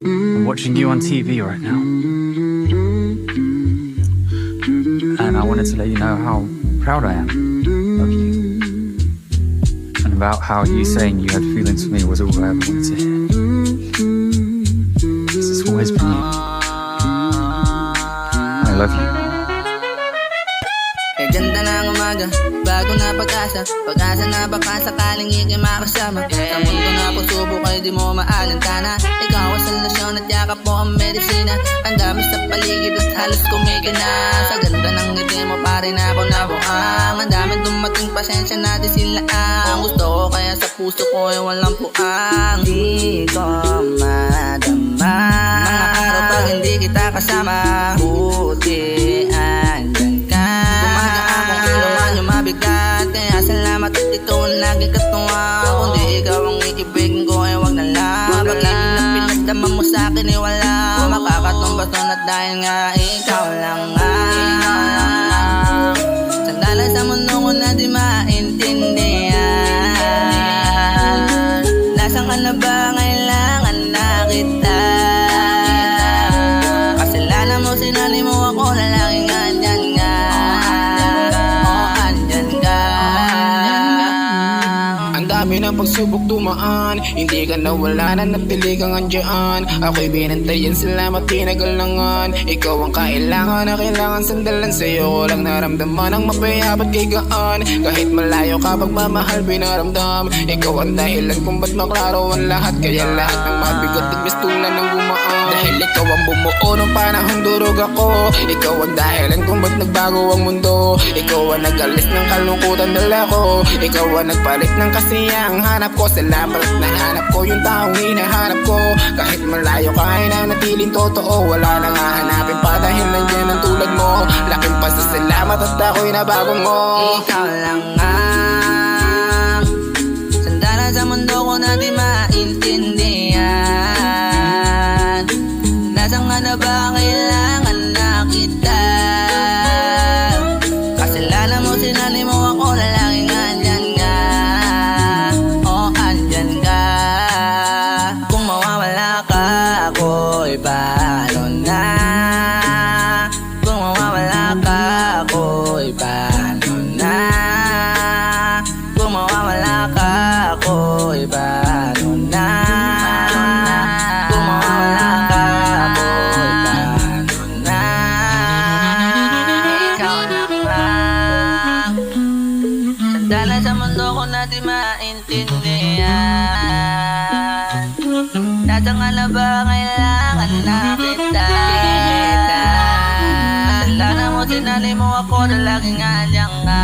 I'm watching you on TV right now, and I wanted to let you know how proud I am of you, and about how you saying you had feelings for me was all I ever wanted to hear. This has always been you. I love you. Ganda ng umaga, bago na pag-asa, pag-asa na baka sakaling ikay makasama. Sa mundo na pagsubok ay di mo maalintana. Ikaw ang solusyon at yakap mo ang medisina. Ang dami sa paligid at halos kumigina. Sa ganda ng ngiti mo pare na ako nabuang. Ang dami dumating pasensya natin sila ang gusto ko kaya sa puso ko ay walang puang. Di ko madama mga araw pag hindi kita kasama. Buti andyan ka. Mabigat, kaya salamat at ikaw ang lagi katuwa. Kung di ikaw ang iibigin ko ay wag na lang. Pag-ibig na pinagdama mo sa'kin ay wala makakatumbas nun at dahil nga ikaw lang nga. Sandalan sa mundo ko na di maintindihan. Nasaan ka na ba? Kailangan na kita. Kasalanan mo, sinali mo ako na laging andyan nga. Dami ng pagsubok dumaan, hindi ka nawala na napili kang andyan. Ako'y binantayan, salamat tinagalangan. Ikaw ang kailangan na kailangan sandalan. Sa'yo ko lang naramdaman ang mapayabat kay gaan. Kahit malayo ka pagmamahal binaramdam. Ikaw ang dahilan kung ba't maklaro ang lahat. Kaya lahat ng mabigat at mistulan ng gumaan. Dahil ikaw ang bumuo ng panahon durog ako. Ikaw ang dahilan kung ba't nagbago ang mundo. Ikaw ang nag-alis ng kalungkutan dala ko. Ikaw ang nagpalit ng kasiya ang hanap ko. Salamat at nahanap ko yung taong hinahanap ko. Kahit malayo ka ay nanatiling totoo. Wala nang hahanapin pa dahil nandiyan ang tulad mo. Laking pasasalamat at ako'y nabago mo. Ikaw lang ang sandalan sa mundo ko na di maintindihan. Nasaan ka na ba? Kailangan na kita. Kasalanan mo, sinali mo ako na laging andyan nga. Kung mawawala ka, ako'y paano na? Kung mawawala ka, ako'y paano na? Kung mawawala ka, ako'y paano na? Kung mawawala ka, ako'y paano na? Ikaw lang sandalan sa mundo ko na di maintindihan. Nasaan ka na ba? Kailangan na kita. Kasalanan mo, sinali mo ako na laging andyan ka.